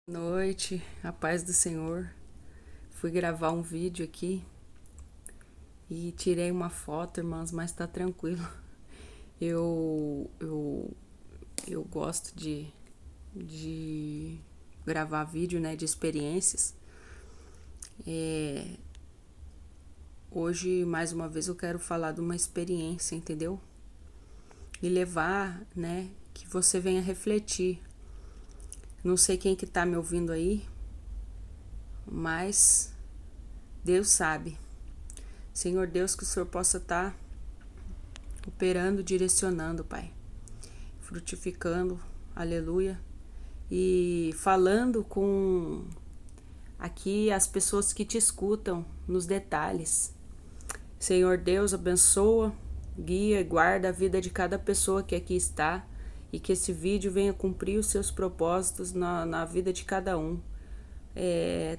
Noite, a paz do Senhor. Fui gravar um vídeo aqui e tirei uma foto, irmãos, mas tá tranquilo. Eu eu, eu gosto de gravar vídeo, né, de experiências. É, hoje, mais uma vez, eu quero falar de uma experiência, entendeu? E levar, né, que você venha refletir. Não sei quem que tá me ouvindo aí, mas Deus sabe. Senhor Deus, que o Senhor possa estar operando, direcionando, Pai, frutificando, aleluia, e falando com aqui as pessoas que te escutam nos detalhes. Senhor Deus, abençoa, guia e guarda a vida de cada pessoa que aqui está e que esse vídeo venha cumprir os seus propósitos na vida de cada um.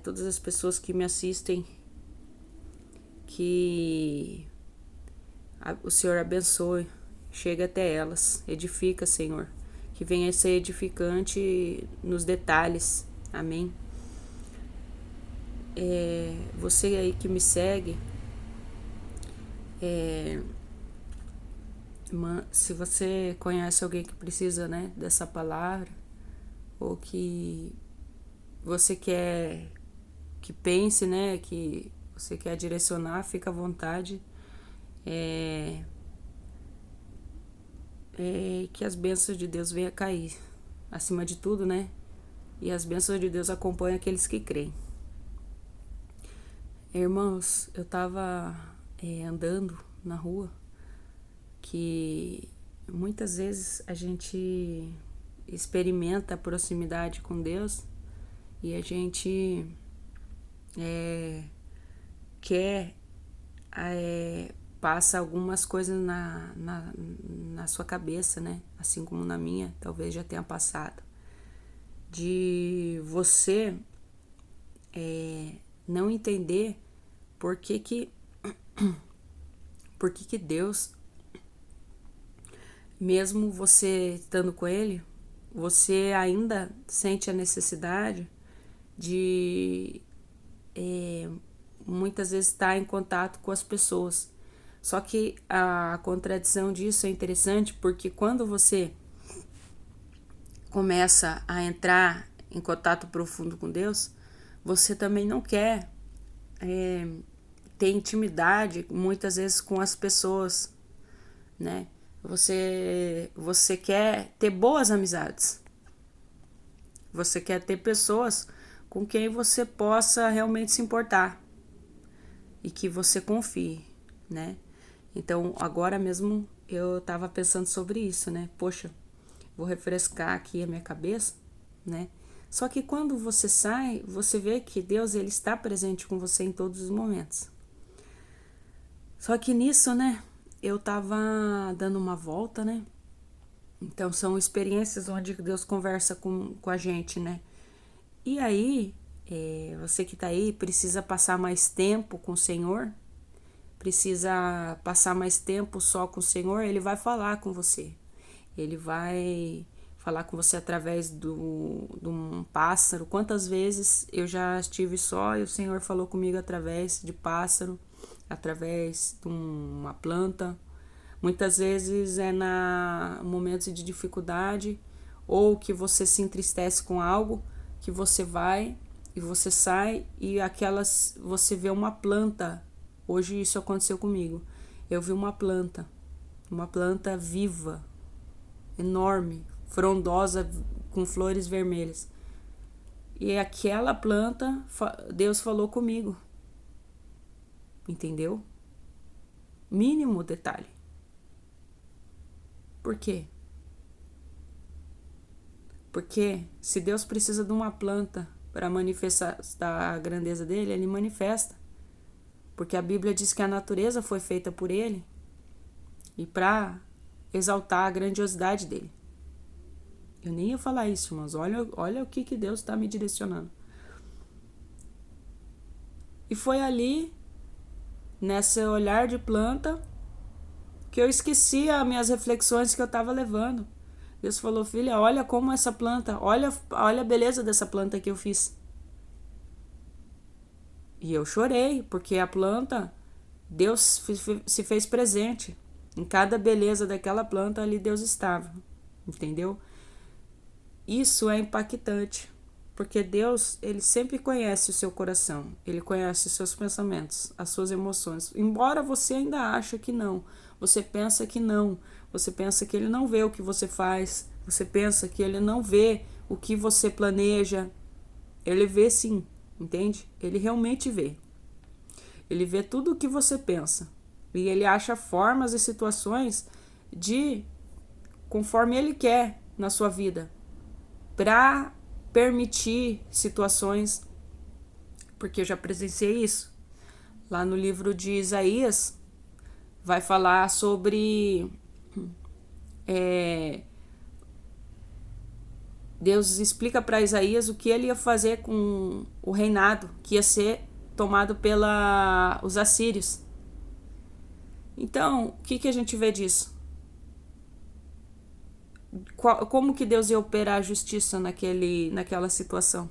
Todas as pessoas que me assistem, que o Senhor abençoe, chega até elas, edifica, Senhor, que venha ser edificante nos detalhes, amém. Você aí que me segue, se você conhece alguém que precisa, né, dessa palavra, ou que você quer que pense, né, que você quer direcionar, fica à vontade. Que as bênçãos de Deus venham cair, acima de tudo, né? E as bênçãos de Deus acompanham aqueles que creem. Irmãos, eu tava andando na rua, que muitas vezes a gente experimenta a proximidade com Deus e a gente quer, passa algumas coisas na sua cabeça, né? Assim como na minha, talvez já tenha passado. De você não entender por que Deus, mesmo você estando com Ele, você ainda sente a necessidade de muitas vezes estar em contato com as pessoas. Só que a contradição disso é interessante porque quando você começa a entrar em contato profundo com Deus, você também não quer ter intimidade muitas vezes com as pessoas, né? Você quer ter boas amizades. Você quer ter pessoas com quem você possa realmente se importar e que você confie, né? Então, agora mesmo eu tava pensando sobre isso, né? Poxa, vou refrescar aqui a minha cabeça, né? Só que quando você sai, você vê que Deus, ele está presente com você em todos os momentos. Só que nisso, né, eu tava dando uma volta, né? Então são experiências onde Deus conversa com a gente, né? E aí, você que tá aí precisa passar mais tempo com o Senhor, precisa passar mais tempo só com o Senhor, ele vai falar com você. Ele vai falar com você através de um pássaro. Quantas vezes eu já estive só e o Senhor falou comigo através de pássaro, através de uma planta. Muitas vezes é na momentos de dificuldade ou que você se entristece com algo, que você vai e você sai e aquelas você vê uma planta. Hoje isso aconteceu comigo. Eu vi uma planta viva, enorme, frondosa, com flores vermelhas. E aquela planta, Deus falou comigo. Entendeu? Mínimo detalhe. Por quê? Porque se Deus precisa de uma planta para manifestar a grandeza dele, ele manifesta. Porque a Bíblia diz que a natureza foi feita por ele e para exaltar a grandiosidade dele. Eu nem ia falar isso, irmãos. Olha o que Deus está me direcionando. E foi ali, nesse olhar de planta, que eu esqueci as minhas reflexões que eu estava levando. Deus falou, filha, olha como essa planta, olha a beleza dessa planta que eu fiz. E eu chorei, porque a planta, Deus se fez presente. Em cada beleza daquela planta, ali Deus estava. Entendeu? Isso é impactante. Porque Deus, ele sempre conhece o seu coração. Ele conhece os seus pensamentos, as suas emoções. Embora você ainda ache que não. Você pensa que não. Você pensa que ele não vê o que você faz. Você pensa que ele não vê o que você planeja. Ele vê sim. Entende? Ele realmente vê. Ele vê tudo o que você pensa. E ele acha formas e situações de conforme ele quer na sua vida. Para permitir situações. Porque eu já presenciei isso. Lá no livro de Isaías, vai falar sobre... Deus explica para Isaías o que ele ia fazer com o reinado que ia ser tomado pelos assírios. Então, o que a gente vê disso? Como que Deus ia operar a justiça naquela situação?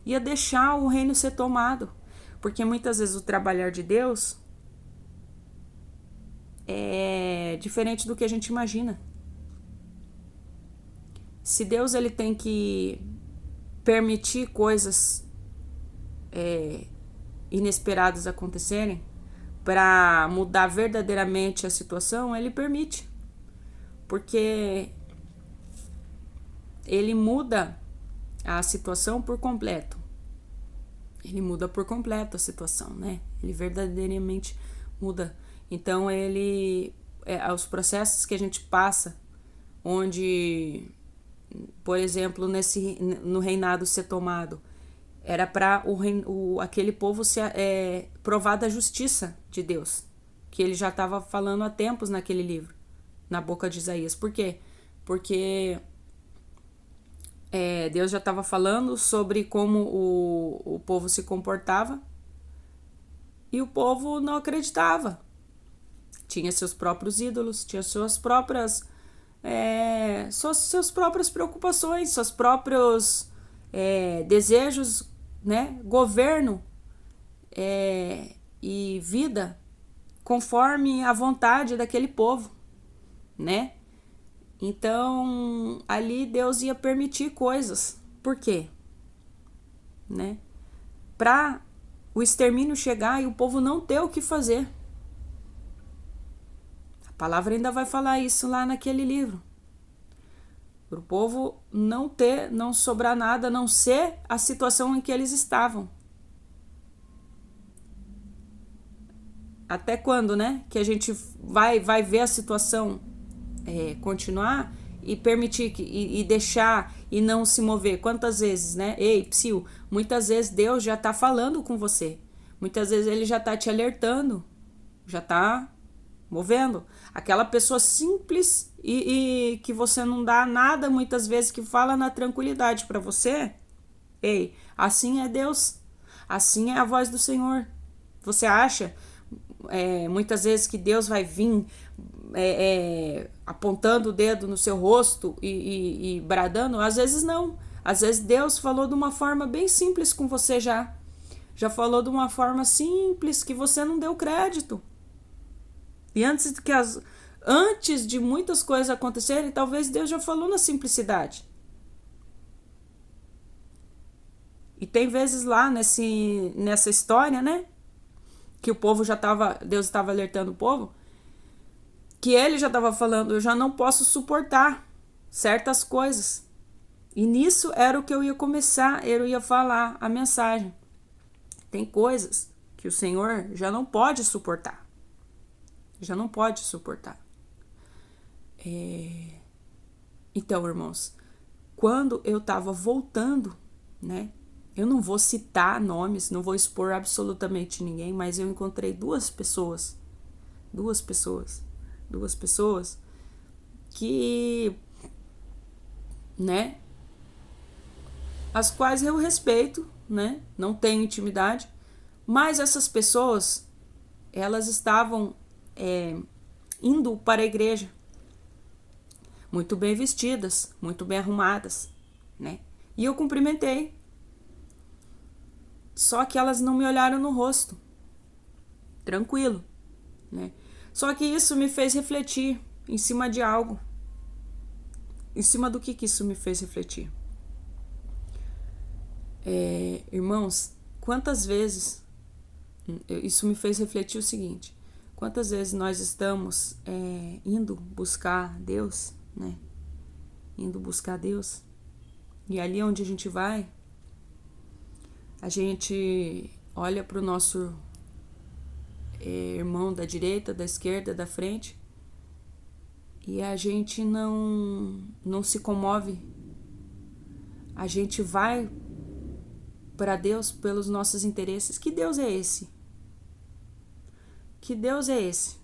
Ia deixar o reino ser tomado. Porque muitas vezes o trabalhar de Deus é diferente do que a gente imagina. Se Deus ele tem que permitir coisas inesperadas acontecerem para mudar verdadeiramente a situação, ele permite. Porque ele muda a situação por completo. Ele muda por completo a situação, né? Ele verdadeiramente muda. Então, os processos que a gente passa, onde, por exemplo, no reinado ser tomado, era para aquele povo ser provar da justiça de Deus, que ele já estava falando há tempos naquele livro, na boca de Isaías. Por quê? Porque Deus já estava falando sobre como o povo se comportava e o povo não acreditava. Tinha seus próprios ídolos, tinha suas próprias preocupações, seus próprios desejos, né? Governo e vida conforme a vontade daquele povo, né? Então, ali Deus ia permitir coisas. Por quê? Né? Para o extermínio chegar e o povo não ter o que fazer. A palavra ainda vai falar isso lá naquele livro. Para o povo não sobrar nada, a não ser a situação em que eles estavam. Até quando, né? Que a gente vai ver a situação continuar e permitir e deixar e não se mover. Quantas vezes, né? Ei, psiu, muitas vezes Deus já tá falando com você. Muitas vezes ele já tá te alertando. Já tá movendo. Aquela pessoa simples e que você não dá nada muitas vezes, que fala na tranquilidade para você. Ei, assim é Deus. Assim é a voz do Senhor. Você acha muitas vezes que Deus vai vir apontando o dedo no seu rosto e bradando? Às vezes não. Às vezes Deus falou de uma forma bem simples com você já. Já falou de uma forma simples que você não deu crédito. E antes de muitas coisas acontecerem, talvez Deus já falou na simplicidade. E tem vezes lá nessa história, né? Que o povo Deus estava alertando o povo, que ele já estava falando, eu já não posso suportar certas coisas. E nisso era o que eu ia falar a mensagem. Tem coisas que o Senhor já não pode suportar. Já não pode suportar. Então, irmãos, quando eu estava voltando, né? Eu não vou citar nomes, não vou expor absolutamente ninguém, mas eu encontrei duas pessoas que, né, as quais eu respeito, né, não tenho intimidade, mas essas pessoas, elas estavam indo para a igreja, muito bem vestidas, muito bem arrumadas, né? E eu cumprimentei. Só que elas não me olharam no rosto. Tranquilo, né? Só que isso me fez refletir em cima de algo. Em cima do que isso me fez refletir? Irmãos, quantas vezes isso me fez refletir o seguinte: quantas vezes nós estamos indo buscar Deus, né? Indo buscar Deus, e ali onde a gente vai, a gente olha para o nosso irmão da direita, da esquerda, da frente, e a gente não se comove. A gente vai para Deus pelos nossos interesses. Que Deus é esse? Que Deus é esse?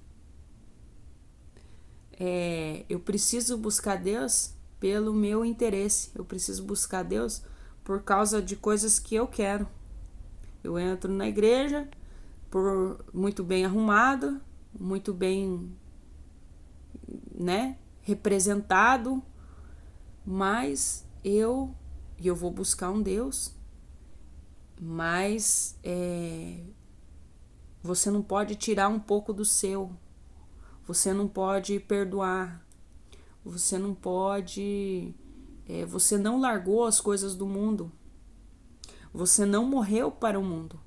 Eu preciso buscar Deus pelo meu interesse. Eu preciso buscar Deus por causa de coisas que eu quero. Eu entro na igreja por muito bem arrumado, muito bem, né, representado, mas eu vou buscar um Deus, mas você não pode tirar um pouco do seu, você não pode perdoar, você não pode, você não largou as coisas do mundo, você não morreu para o mundo.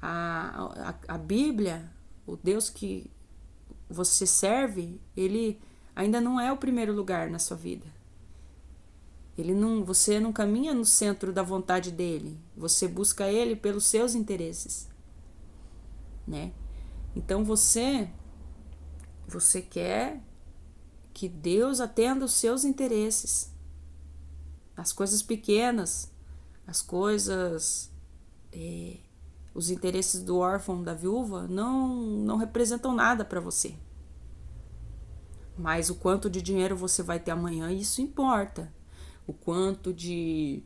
A Bíblia, o Deus que você serve, ele ainda não é o primeiro lugar na sua vida. Você não caminha no centro da vontade dele. Você busca ele pelos seus interesses, né? Então você quer que Deus atenda os seus interesses. As coisas pequenas, as coisas, os interesses do órfão, da viúva, não representam nada para você. Mas o quanto de dinheiro você vai ter amanhã, isso importa. O quanto se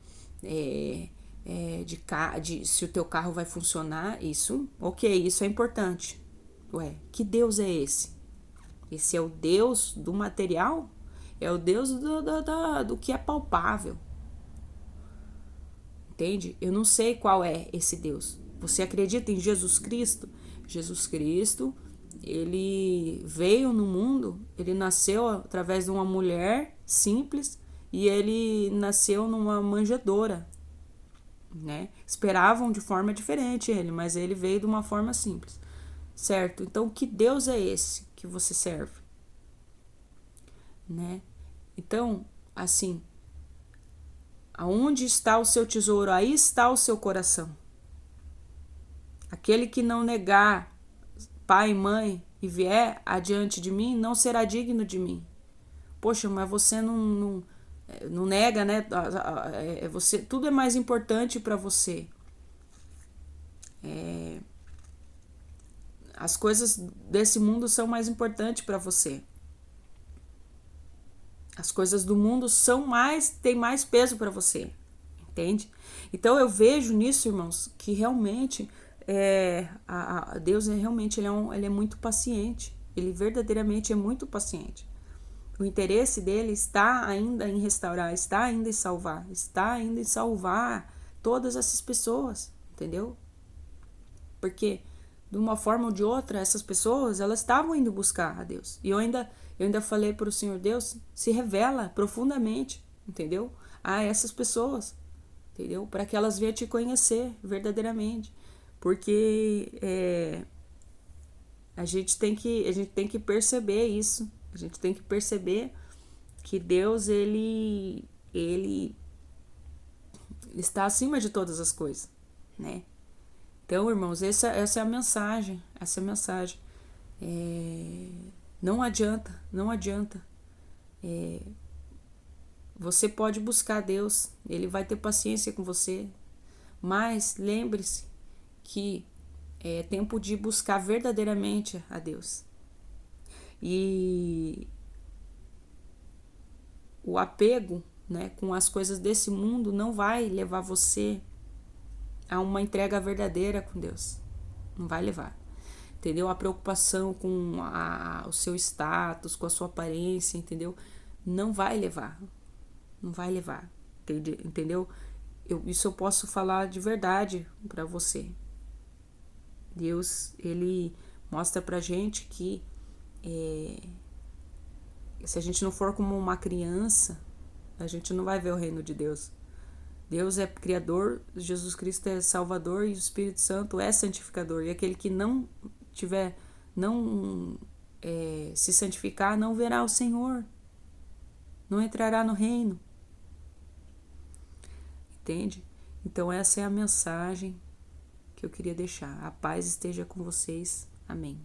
o teu carro vai funcionar, isso, ok, isso é importante. Ué, que Deus é esse? Esse é o Deus do material? É o Deus do que é palpável. Entende? Eu não sei qual é esse Deus. Você acredita em Jesus Cristo? Jesus Cristo, ele veio no mundo, ele nasceu através de uma mulher simples e ele nasceu numa manjedoura, né? Esperavam de forma diferente ele, mas ele veio de uma forma simples, certo? Então, que Deus é esse que você serve, né? Então, assim, aonde está o seu tesouro, aí está o seu coração. Aquele que não negar pai e mãe e vier adiante de mim, não será digno de mim. Poxa, mas você não nega, né? Você, tudo é mais importante para você. As coisas desse mundo são mais importantes para você. As coisas do mundo têm mais peso para você, entende? Então eu vejo nisso, irmãos, que realmente Deus realmente ele é muito paciente. Ele verdadeiramente é muito paciente. O interesse dele está ainda em restaurar, está ainda em salvar todas essas pessoas, entendeu? Porque de uma forma ou de outra, essas pessoas, elas estavam indo buscar a Deus. E eu ainda falei para o Senhor: Deus, se revela profundamente, entendeu? A essas pessoas, entendeu? Para que elas venham te conhecer verdadeiramente. Porque a gente tem que perceber isso. A gente tem que perceber que Deus, ele está acima de todas as coisas, né? Então, irmãos, essa é a mensagem. Essa é a mensagem. Não adianta. Você pode buscar Deus, ele vai ter paciência com você, mas lembre-se que é tempo de buscar verdadeiramente a Deus. E o apego, né, com as coisas desse mundo não vai levar você a uma entrega verdadeira com Deus. Não vai levar. Entendeu? A preocupação com o seu status, com a sua aparência, entendeu? não vai levar. Não vai levar. Entendeu? Isso eu posso falar de verdade para você. Deus, ele mostra pra gente que se a gente não for como uma criança, a gente não vai ver o reino de Deus. Deus é Criador, Jesus Cristo é Salvador e o Espírito Santo é santificador. E aquele que não se santificar, não verá o Senhor, não entrará no reino. Entende? Então essa é a mensagem que eu queria deixar. A paz esteja com vocês. Amém.